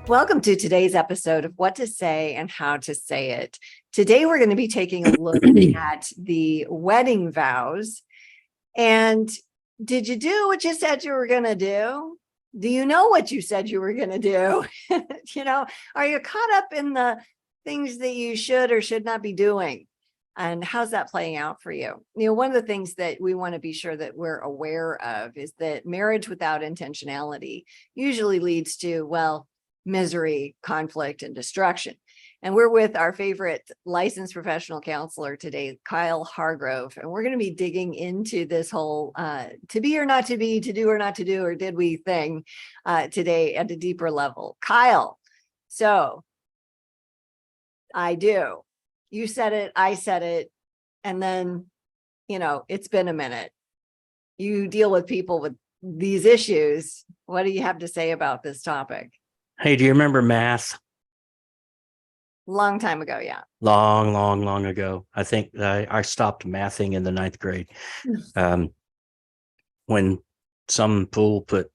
Welcome to today's episode of What to Say and How to Say It. Today, we're going to be taking a look at the wedding vows. And did you do what you said you were going to do? Do you know what you said you were going to do? Are you caught up in the things that you should or should not be doing? And how's that playing out for you? One of the things that we want to be sure that we're aware of is that marriage without intentionality usually leads to, misery, conflict, and destruction. And we're with our favorite licensed professional counselor today, Kyle Hargrove. And we're going to be digging into this whole to be or not to be, to do or not to do, or did we thing today at a deeper level. Kyle, so I do. You said it, I said it, and then, it's been a minute. You deal with people with these issues. What do you have to say about this topic? Hey, do you remember math? Long time ago, yeah. Long ago. I think I stopped mathing in the 9th grade. When some fool put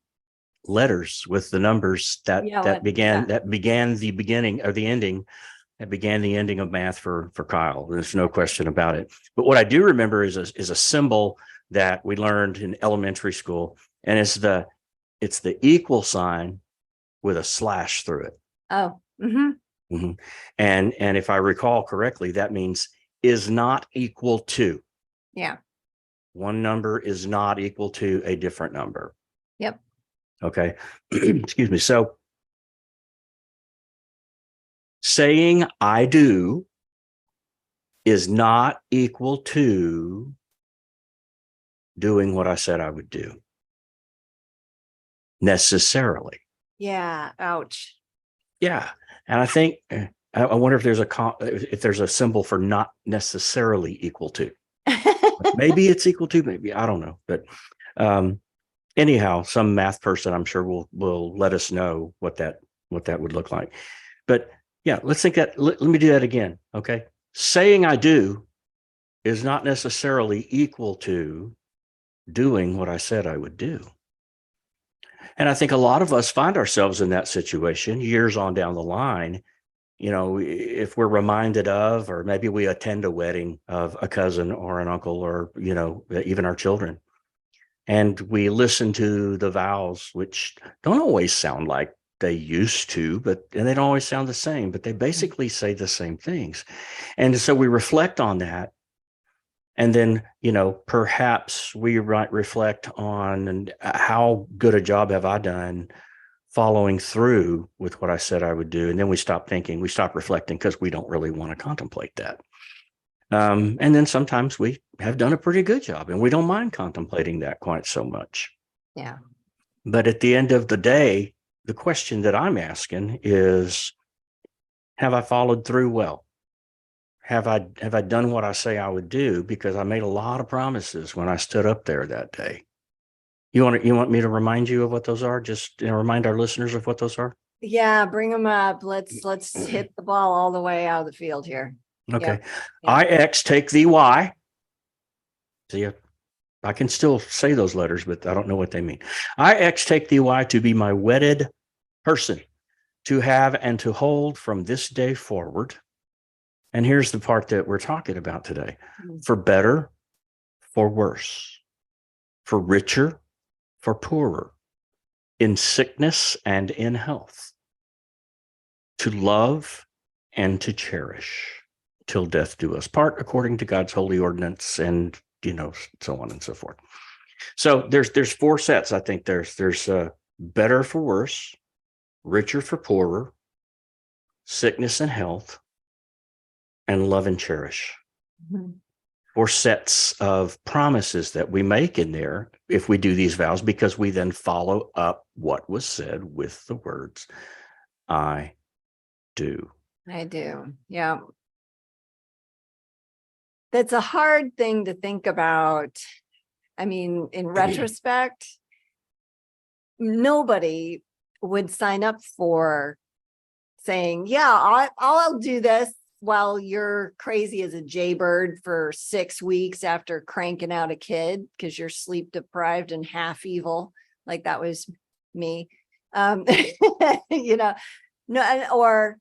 letters with the numbers that began the beginning or the ending. That began the ending of math for Kyle. There's no question about it. But what I do remember is a symbol that we learned in elementary school, and it's the equal sign with a slash through it. Oh. Mm-hmm. Mm-hmm. And if I recall correctly, that means is not equal to. Yeah. One number is not equal to a different number. Yep. Okay. Excuse me. So saying I do is not equal to doing what I said I would do necessarily. Yeah. Ouch. Yeah. And I think, I wonder if there's a symbol for not necessarily equal to. Maybe it's equal to, maybe, I don't know. But anyhow, some math person, I'm sure will let us know what that would look like. But yeah, let's think that, let me do that again. Okay. Saying I do is not necessarily equal to doing what I said I would do. And I think a lot of us find ourselves in that situation years on down the line. If we're reminded of, or maybe we attend a wedding of a cousin or an uncle, or, even our children, and we listen to the vows, which don't always sound like they used to, and they don't always sound the same, but they basically say the same things. And so we reflect on that. And then, perhaps we might reflect on how good a job have I done following through with what I said I would do. And then we stop reflecting because we don't really want to contemplate that. And then sometimes we have done a pretty good job and we don't mind contemplating that quite so much. Yeah. But at the end of the day, the question that I'm asking is, have I followed through well? Have I done what I say I would do? Because I made a lot of promises when I stood up there that day. You want me to remind you of what those are? Just remind our listeners of what those are? Yeah, bring them up. Let's hit the ball all the way out of the field here. Okay. Yep. I X take thee Y. See, I can still say those letters, but I don't know what they mean. I X take thee Y to be my wedded person, to have and to hold from this day forward. And here's the part that we're talking about today. For better, for worse, for richer, for poorer, in sickness and in health, to love and to cherish, till death do us part, according to God's holy ordinance, and so on and so forth. So there's 4 sets. I think there's better for worse, richer for poorer, sickness and health, and love and cherish. Mm-hmm. 4 sets of promises that we make in there if we do these vows, because we then follow up what was said with the words, I do. I do. Yeah. That's a hard thing to think about. I mean, in retrospect, nobody would sign up for saying, yeah, I'll do this while you're crazy as a jaybird for 6 weeks after cranking out a kid because you're sleep deprived and half evil. Like that was me. or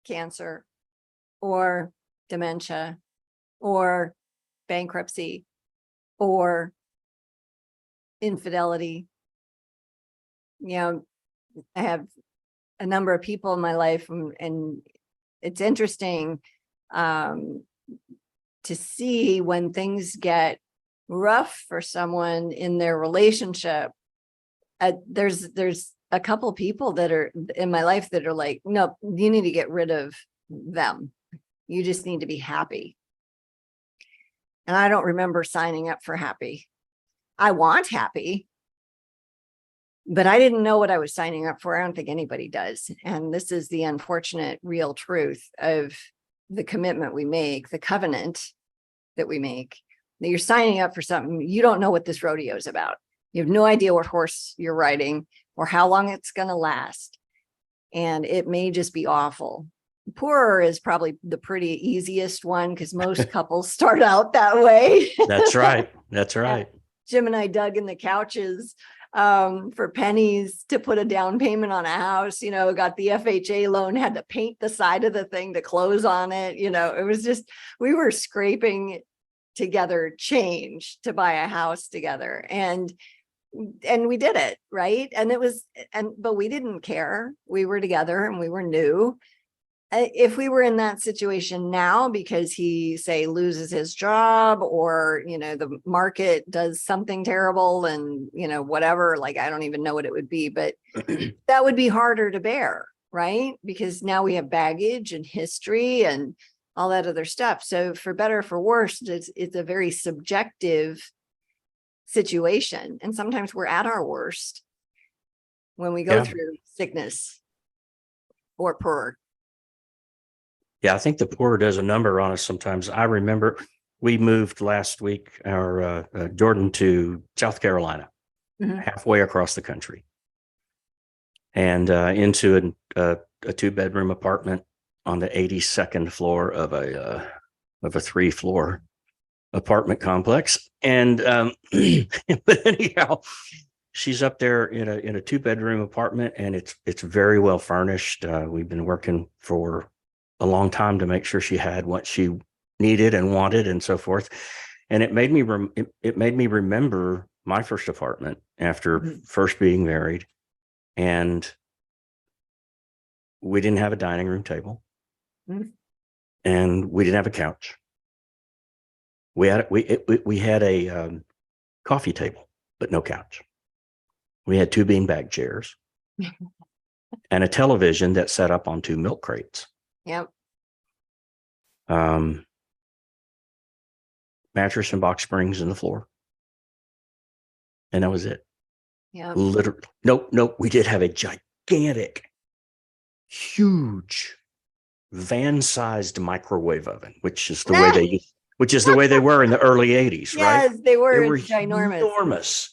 cancer or dementia or bankruptcy or infidelity. I have a number of people in my life, and it's interesting to see when things get rough for someone in their relationship. There's a couple people that are in my life that are like, no, you need to get rid of them. You just need to be happy. And I don't remember signing up for happy. I want happy, but I didn't know what I was signing up for. I don't think anybody does. And this is the unfortunate real truth of the commitment we make, the covenant that we make, that you're signing up for something. You don't know what this rodeo is about. You have no idea what horse you're riding or how long it's going to last. And it may just be awful. Poorer is probably the pretty easiest one because most couples start out that way. That's right. That's right. Jim and I dug in the couches for pennies to put a down payment on a house, got the FHA loan, had to paint the side of the thing to close on it. It was just, we were scraping together change to buy a house together. And we did it, right? But we didn't care. We were together and we were new. If we were in that situation now, because he loses his job or, the market does something terrible and, whatever, like, I don't even know what it would be, but that would be harder to bear, right? Because now we have baggage and history and all that other stuff. So for better or for worse, it's a very subjective situation. And sometimes we're at our worst when we go through sickness or poor. Yeah, I think the poor does a number on us sometimes. I remember we moved last week, our Jordan, to South Carolina, halfway across the country, and into a 2-bedroom apartment on the 82nd floor of a 3-floor apartment complex. And but anyhow, she's up there in a 2-bedroom apartment, and it's very well furnished. We've been working for a long time to make sure she had what she needed and wanted and so forth. And it made me remember my first apartment after first being married. And we didn't have a dining room table, and we didn't have a couch. We had a coffee table, but no couch. We had 2 beanbag chairs and a television that sat up on 2 milk crates. Yep. Mattress and box springs in the floor. And that was it. Yeah. Literally. Nope. We did have a gigantic, huge van-sized microwave oven, which is the way they were in the early 80s, right? Yes, they were ginormous. Enormous.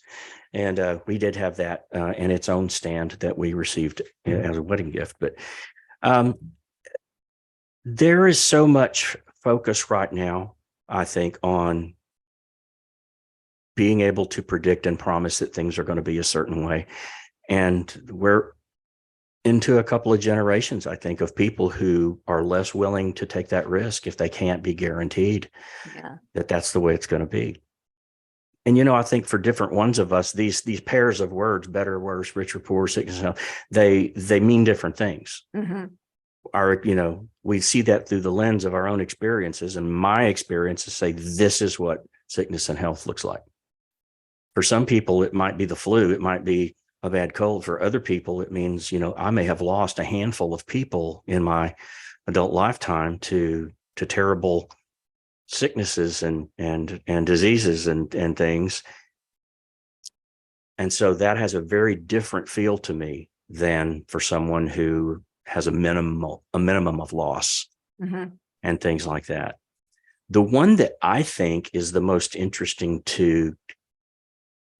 And we did have that in its own stand that we received as a wedding gift. But there is so much focus right now, I think, on being able to predict and promise that things are going to be a certain way. And we're into a couple of generations, I think, of people who are less willing to take that risk if they can't be guaranteed that that's the way it's going to be. And, I think for different ones of us, these pairs of words, better, worse, richer, poor, sickness, and health, they mean different things. We see that through the lens of our own experiences, and my experiences say this is what sickness and health looks like. For some people, it might be the flu. It might be a bad cold. For other people, it means, I may have lost a handful of people in my adult lifetime to terrible sicknesses and diseases and things. And so that has a very different feel to me than for someone who has a minimum of loss and things like that. The one that I think is the most interesting to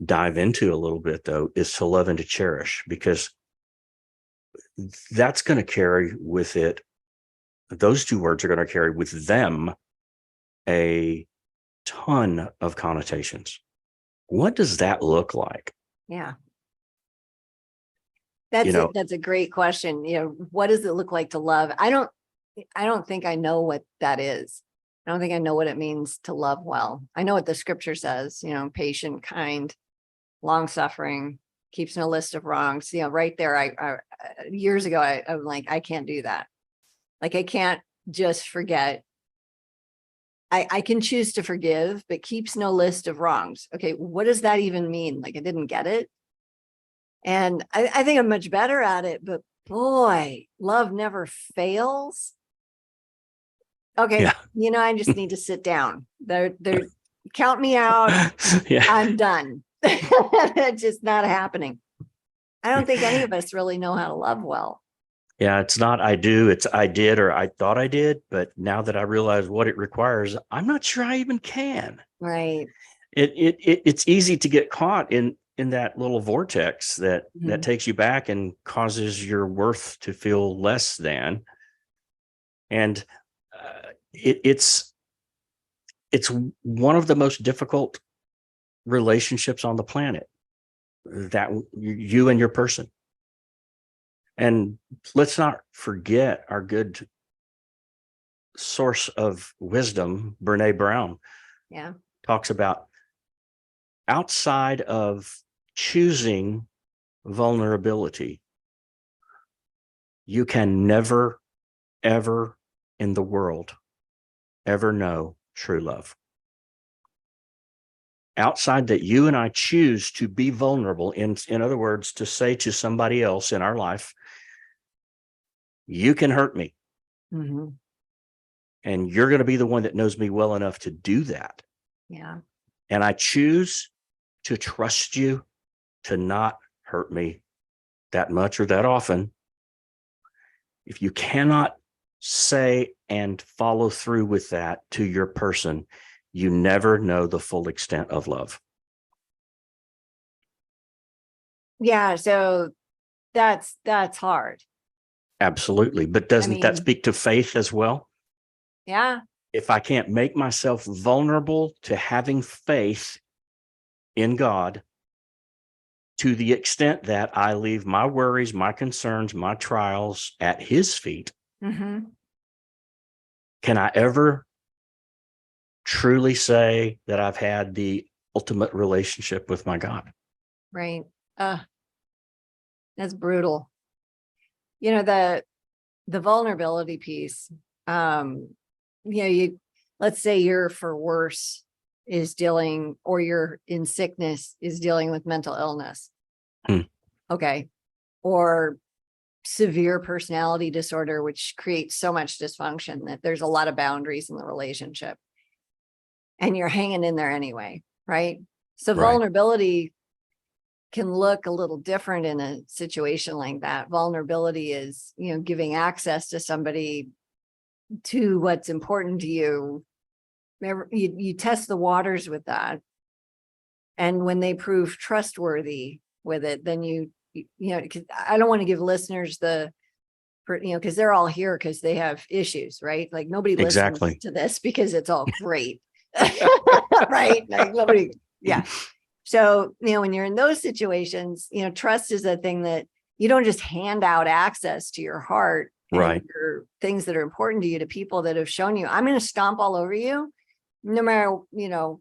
dive into a little bit, though, is to love and to cherish, because that's going to carry with it. Those 2 words are going to carry with them a ton of connotations. What does that look like? Yeah. That's a great question. What does it look like to love? I don't think I know what that is. I don't think I know what it means to love well. I know what the scripture says, patient, kind, long suffering, keeps no list of wrongs. Right there, I years ago, I'm like, I can't do that. Like, I can't just forget. I can choose to forgive, but keeps no list of wrongs. Okay, what does that even mean? Like, I didn't get it. And I think I'm much better at it, but boy, love never fails. Okay, Yeah. I just need to sit down. They're count me out. Yeah. I'm done. It's just not happening. I don't think any of us really know how to love well. Yeah, it's not I do, it's I did or I thought I did, but now that I realize what it requires, I'm not sure I even can. Right. It's easy to get caught in that little vortex that Mhm. takes you back and causes your worth to feel less than. And it's one of the most difficult relationships on the planet, that you and your person. And let's not forget our good source of wisdom, Brene Brown, Yeah. talks about outside of choosing vulnerability, you can never, ever in the world ever know true love. Outside that, you and I choose to be vulnerable, in other words, to say to somebody else in our life, you can hurt me. Mm-hmm. And you're going to be the one that knows me well enough to do that. Yeah. And I choose to trust you to not hurt me that much or that often. If you cannot say and follow through with that to your person, you never know the full extent of love. Yeah. So that's hard. Absolutely. But doesn't that speak to faith as well? Yeah. If I can't make myself vulnerable to having faith in God to the extent that I leave my worries, my concerns, my trials at his feet, Mm-hmm. can I ever truly say that I've had the ultimate relationship with my God? Right. That's brutal. The vulnerability piece. You let's say you're for worse is dealing, or you're in sickness is dealing with mental illness. Okay. Or severe personality disorder, which creates so much dysfunction that there's a lot of boundaries in the relationship. And you're hanging in there anyway, right? So vulnerability can look a little different in a situation like that. Vulnerability is, giving access to somebody to what's important to you. You test the waters with that. And when they prove trustworthy with it, then because I don't want to give listeners because they're all here because they have issues, right? Like, nobody listens to this because it's all great. Right? Like, nobody. Yeah. So, when you're in those situations, trust is a thing that you don't just hand out access to your heart and your things that are important to you to people that have shown you, I'm going to stomp all over you. No matter,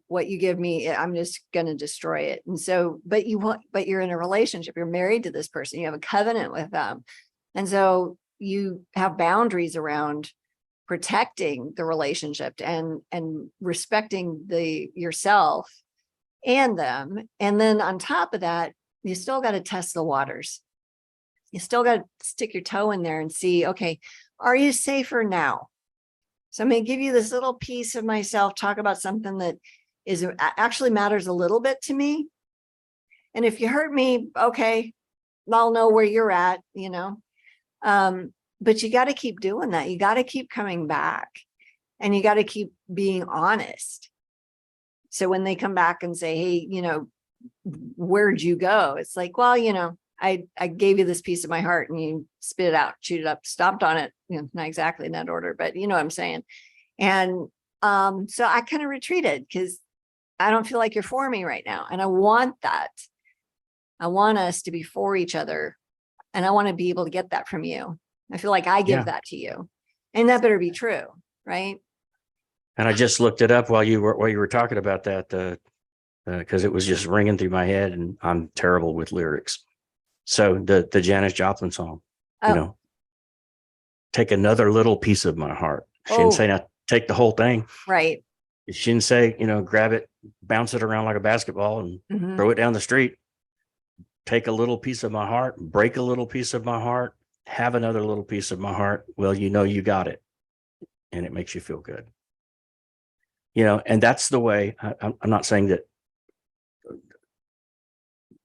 what you give me, I'm just going to destroy it. And so, but you're in a relationship, you're married to this person, you have a covenant with them. And so you have boundaries around protecting the relationship and respecting yourself and them. And then on top of that, you still got to test the waters. You still got to stick your toe in there and see, okay, are you safer now? So I'm going to give you this little piece of myself, talk about something that actually matters a little bit to me. And if you hurt me, okay, I'll know where you're at, but you got to keep doing that. You got to keep coming back, and you got to keep being honest. So when they come back and say, hey, where'd you go? It's like, well, I gave you this piece of my heart and you spit it out, chewed it up, stomped on it, not exactly in that order, but you know what I'm saying? And so I kind of retreated because I don't feel like you're for me right now. And I want that. I want us to be for each other And I want to be able to get that from you. I feel like I give Yeah. that to you. And that better be true, right? And I just looked it up while you were talking about that, because it was just ringing through my head, and I'm terrible with lyrics. So the Janis Joplin song, you Oh, know, take another little piece of my heart. She didn't say oh, not take the whole thing. right. She didn't say, grab it, bounce it around like a basketball and Mhm. throw it down the street. Take a little piece of my heart, break a little piece of my heart, have another little piece of my heart. Well, you got it. And it makes you feel good. And that's the way. I'm not saying that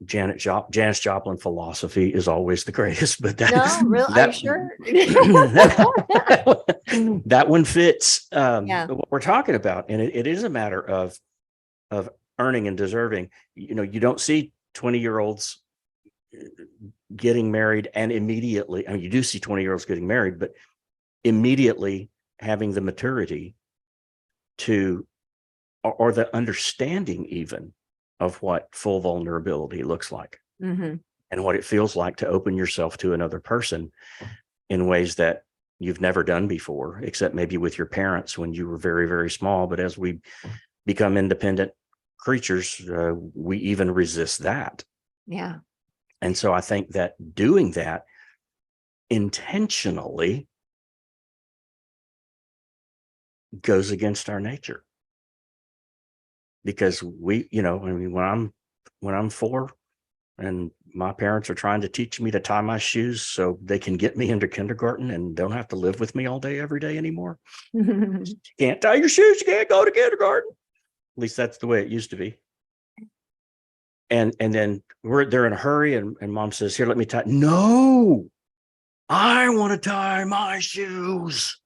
Janis Joplin philosophy is always the greatest, but No, real, are you sure? that one fits Yeah. what we're talking about, and it is a matter of earning and deserving. You don't see 20-year-olds getting married and immediately. I mean, you do see 20-year-olds getting married, but immediately having the maturity to, or the understanding even of what full vulnerability looks like, Mhm. and what it feels like to open yourself to another person in ways that you've never done before, except maybe with your parents when you were very, very small. But as we become independent creatures, we even resist that. Yeah. And so I think that doing that intentionally goes against our nature, because when I'm 4 and my parents are trying to teach me to tie my shoes so they can get me into kindergarten and don't have to live with me all day every day anymore. You can't tie your shoes, you can't go to kindergarten. At least that's the way it used to be. And then they're in a hurry, and mom says, "Here, let me tie." No, I want to tie my shoes.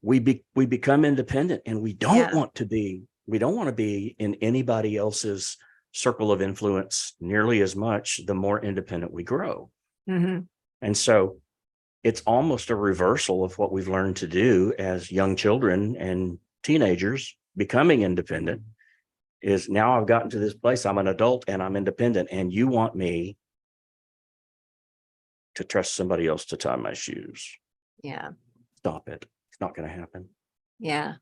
We become independent, and we don't Yeah. want to be in anybody else's circle of influence nearly as much the more independent we grow. Mhm. And so it's almost a reversal of what we've learned to do as young children and teenagers. Becoming independent is, now I've gotten to this place, I'm an adult and I'm independent, and you want me to trust somebody else to tie my shoes. Yeah. Stop it. It's not going to happen. Yeah.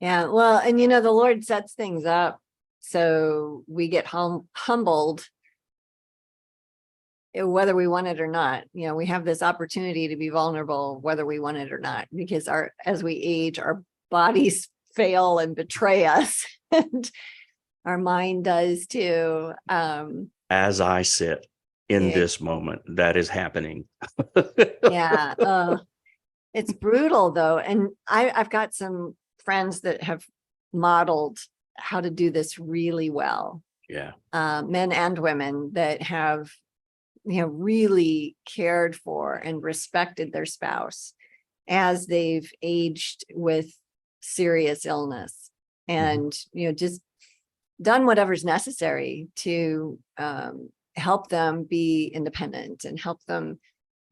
Yeah. Well, and the Lord sets things up so we get humbled, whether we want it or not. We have this opportunity to be vulnerable, whether we want it or not, because as we age, our bodies fail and betray us, and our mind does too. As I sit in Yeah. this moment, that is happening. Yeah. It's brutal though. And I've got some friends that have modeled how to do this really well. Yeah. Men and women that have, really cared for and respected their spouse as they've aged with serious illness, and, just done whatever's necessary to help them be independent and help them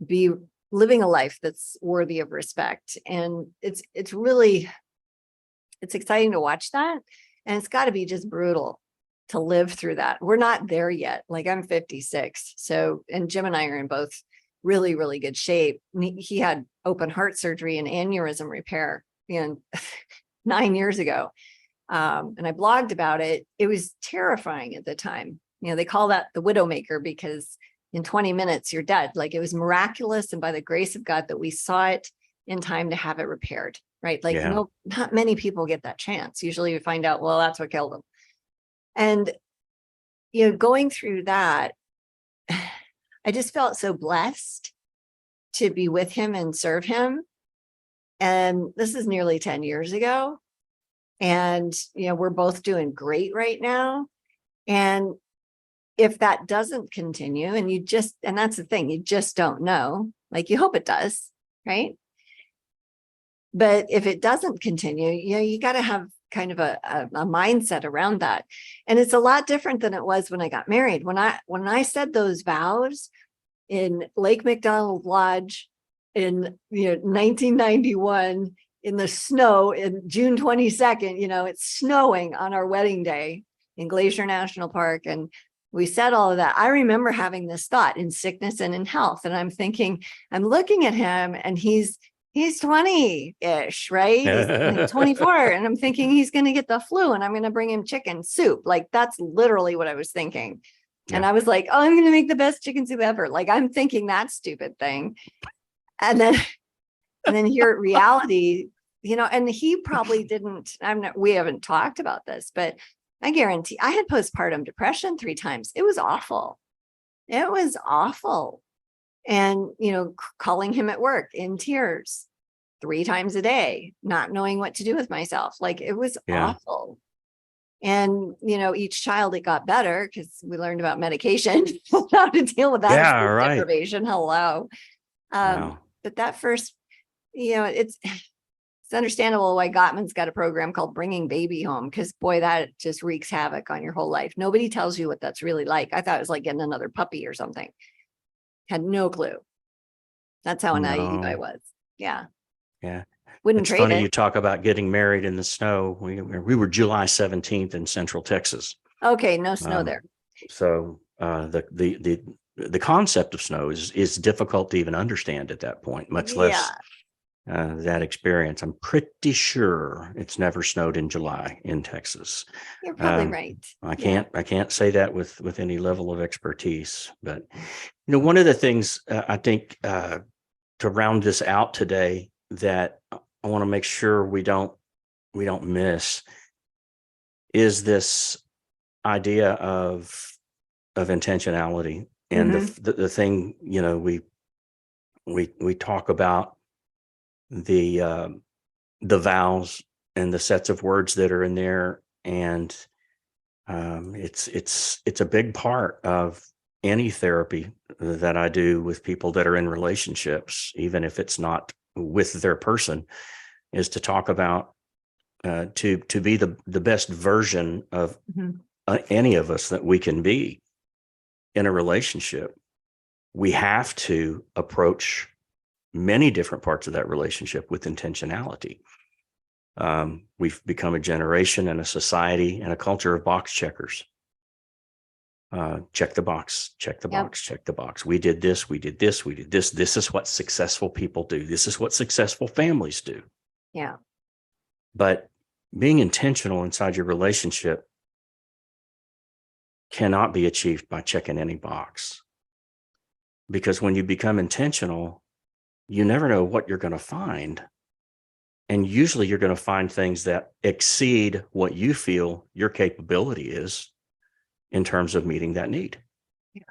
be living a life that's worthy of respect. And it's exciting to watch that. And it's got to be just brutal to live through that. We're not there yet. Like, I'm 56. So, and Jim and I are in both really, really good shape. He had open heart surgery and aneurysm repair 9 years ago. And I blogged about it. It was terrifying at the time. They call that the widowmaker, because in 20 minutes, you're dead. Like, it was miraculous. And by the grace of God that we saw it in time to have it repaired, right? Like, Yeah. no, not many people get that chance. Usually you find out, well, that's what killed them. And, going through that, I just felt so blessed to be with him and serve him. And this is nearly 10 years ago. And, we're both doing great right now. And if that doesn't continue, and that's the thing, you just don't know, like, you hope it does, right? But if it doesn't continue, you got to have kind of a mindset around that. And it's a lot different than it was when I got married. When I said those vows in Lake McDonald Lodge in 1991, in the snow, in June 22nd, it's snowing on our wedding day in Glacier National Park. And we said all of that. I remember having this thought in sickness and in health. And I'm thinking, I'm looking at him and he's 20-ish, right? He's like 24. And I'm thinking he's going to get the flu and I'm going to bring him chicken soup. Like that's literally what I was thinking. And Yeah. I was like, oh, I'm going to make the best chicken soup ever. Like I'm thinking that stupid thing. And then here at reality, and he probably didn't, we haven't talked about this, but I guarantee I had postpartum depression 3 times. It was awful. It was awful. And, calling him at work in tears 3 times a day, not knowing what to do with myself. Like it was awful. And, each child, it got better because we learned about medication, how to deal with that. Yeah, right. Deprivation. Hello. Wow. But that first, it's understandable why Gottman's got a program called Bringing Baby Home, because boy, that just wreaks havoc on your whole life. Nobody tells you what that's really like. I thought it was like getting another puppy or something. Had no clue. That's how naive I was. Yeah. Yeah. Wouldn't It's trade funny it. you talk about getting married in the snow. We were July 17th in Central Texas. Okay, no snow there. So the concept of snow is difficult to even understand at that point, much less that experience. I'm pretty sure it's never snowed in July in Texas. You're probably right. I can't say that with any level of expertise, but one of the things I think to round this out today that I want to make sure we don't miss is this idea of intentionality and the thing we talk about the vows and the sets of words that are in there, and it's a big part of any therapy that I do with people that are in relationships, even if it's not with their person, is to talk about to be the best version of any of us that we can be in a relationship. We have to approach many different parts of that relationship with intentionality. We've become a generation and a society and a culture of box checkers. Check the box, check the box, check the box. We did this, we did this, we did this. This is what successful people do. This is what successful families do. Yeah. But being intentional inside your relationship cannot be achieved by checking any box. Because when you become intentional, you never know what you're going to find. And usually you're going to find things that exceed what you feel your capability is in terms of meeting that need. Yeah.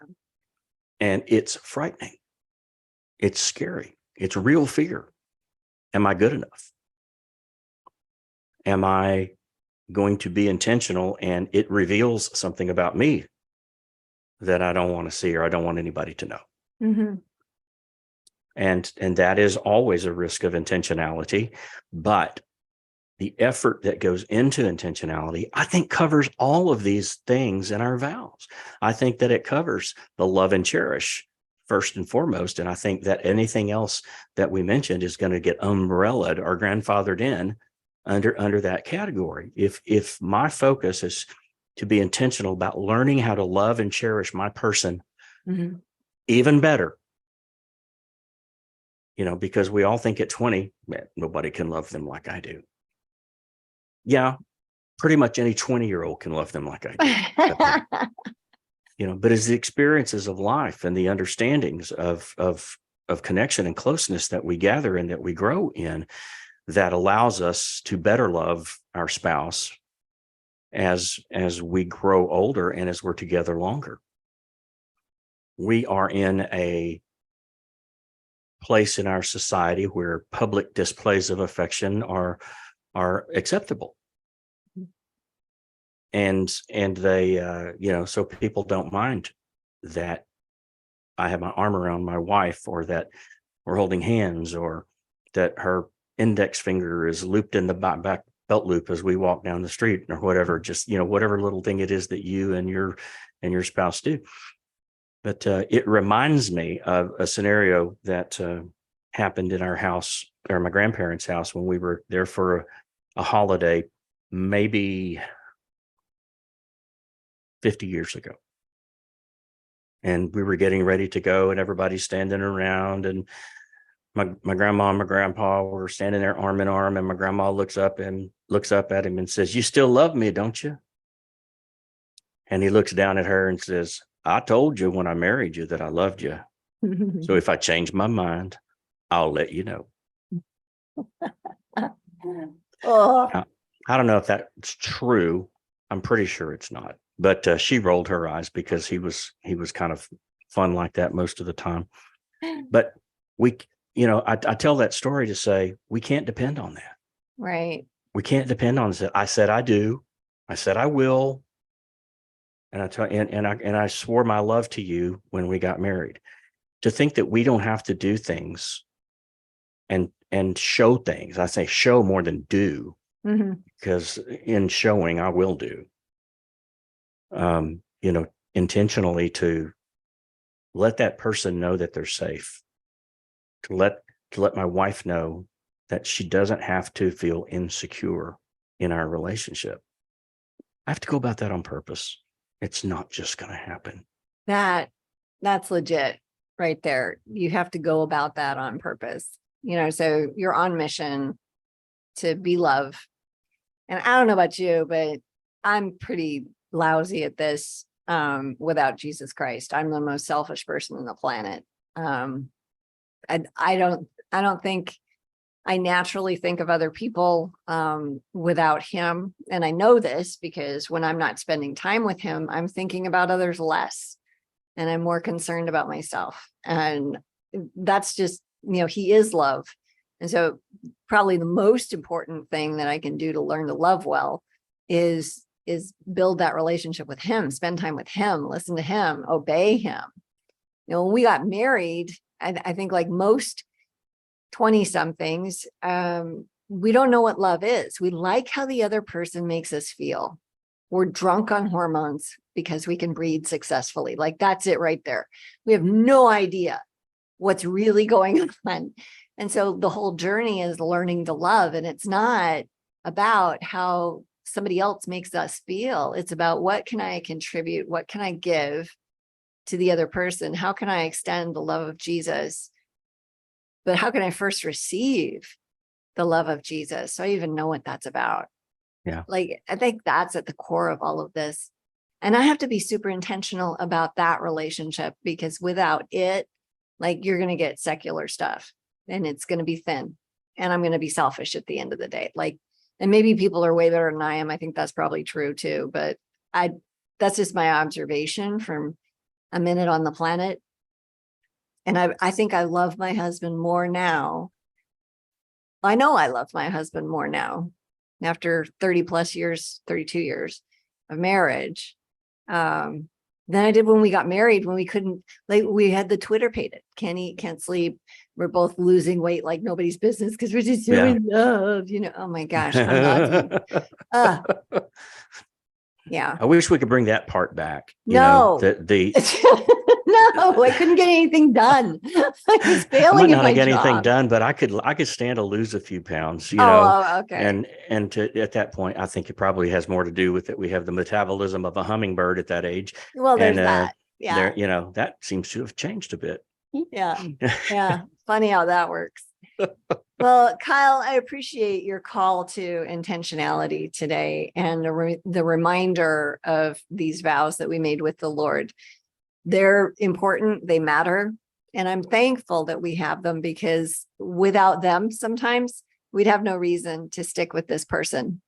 And it's frightening. It's scary. It's real fear. Am I good enough? Am I going to be intentional and it reveals something about me that I don't want to see or I don't want anybody to know? Mm-hmm. And that is always a risk of intentionality. But the effort that goes into intentionality, I think, covers all of these things in our vows. I think that it covers the love and cherish first and foremost. And I think that anything else that we mentioned is going to get umbrellaed or grandfathered in under that category. If my focus is to be intentional about learning how to love and cherish my person even better, because we all think at 20, man, nobody can love them like I do. Yeah, pretty much any 20-year-old can love them like I do. But it's the experiences of life and the understandings of connection and closeness that we gather and that we grow in that allows us to better love our spouse as we grow older and as we're together longer. We are in a place in our society where public displays of affection are acceptable. And they, so people don't mind that I have my arm around my wife, or that we're holding hands, or that her index finger is looped in the back belt loop as we walk down the street, or whatever, just, whatever little thing it is that you and your spouse do. But it reminds me of a scenario that happened in our house, or my grandparents' house, when we were there for a holiday, maybe 50 years ago. and we were getting ready to go, and everybody's standing around, and my grandma and my grandpa were standing there arm in arm, and my grandma looks up at him and says, "You still love me, don't you?" And he looks down at her and says, "I told you when I married you that I loved you. So if I change my mind, I'll let you know." Oh, Now, I don't know if that's true. I'm pretty sure it's not. But she rolled her eyes because he was kind of fun like that most of the time. But we, I tell that story to say we can't depend on that. right. We can't depend on that. I said I do. I said I will. And I swore my love to you when we got married. To think that we don't have to do things and show things. I say show more than do, Mhm. because in showing I will do. Intentionally to let that person know that they're safe. To let my wife know that she doesn't have to feel insecure in our relationship. I have to go about that on purpose. It's not just going to happen. That's legit right there. You have to go about that on purpose. So you're on mission to be love. And I don't know about you, but I'm pretty lousy at this without Jesus Christ. I'm the most selfish person on the planet. I don't think I naturally think of other people without him. And I know this because when I'm not spending time with him, I'm thinking about others less, and I'm more concerned about myself. And that's just, he is love. And so probably the most important thing that I can do to learn to love well is build that relationship with him, spend time with him, listen to him, obey him. When we got married, I think like most 20 somethings, we don't know what love is. We like how the other person makes us feel. We're drunk on hormones because we can breed successfully. Like that's it right there. We have no idea what's really going on. And so the whole journey is learning to love. And it's not about how somebody else makes us feel. It's about what can I contribute? What can I give to the other person? How can I extend the love of Jesus? But how can I first receive the love of Jesus? So I even know what that's about. Yeah. Like, I think that's at the core of all of this. And I have to be super intentional about that relationship, because without it, like, you're going to get secular stuff and it's going to be thin, and I'm going to be selfish at the end of the day. Like, and maybe people are way better than I am. I think that's probably true too, but that's just my observation from a minute on the planet. And I think I love my husband more now. I know I love my husband more now after 30 plus years, 32 years of marriage, than I did when we got married, when we couldn't, like, we had the Twitter pated, can't eat, can't sleep. We're both losing weight like nobody's business because we're just so in love, Oh my gosh, I'm nauseous. Yeah. I wish we could bring that part back. No. The No, I couldn't get anything done. I was I failing might at not my get anything job. done, but I could stand to lose a few pounds, Oh, okay. and at that point, I think it probably has more to do with that we have the metabolism of a hummingbird at that age, Well, and there's that. Yeah. that seems to have changed a bit. Yeah. Yeah. Funny how that works. Well, Kyle, I appreciate your call to intentionality today, and the reminder of these vows that we made with the Lord. They're important, they matter, and I'm thankful that we have them, because without them, sometimes we'd have no reason to stick with this person,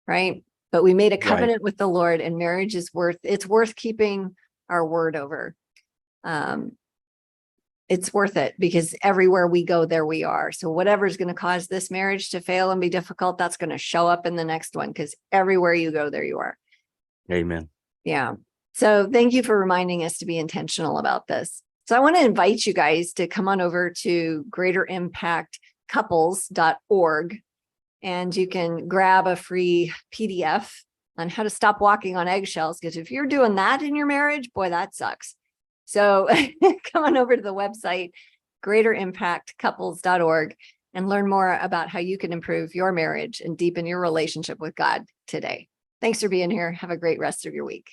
right? But we made a covenant with the Lord, and marriage is worth keeping our word over. It's worth it, because everywhere we go, there we are. So whatever's going to cause this marriage to fail and be difficult, that's going to show up in the next one, because everywhere you go, there you are. Amen. Yeah. So thank you for reminding us to be intentional about this. So I want to invite you guys to come on over to greaterimpactcouples.org, and you can grab a free PDF on how to stop walking on eggshells. Because if you're doing that in your marriage, boy, that sucks. So come on over to the website, greaterimpactcouples.org, and learn more about how you can improve your marriage and deepen your relationship with God today. Thanks for being here. Have a great rest of your week.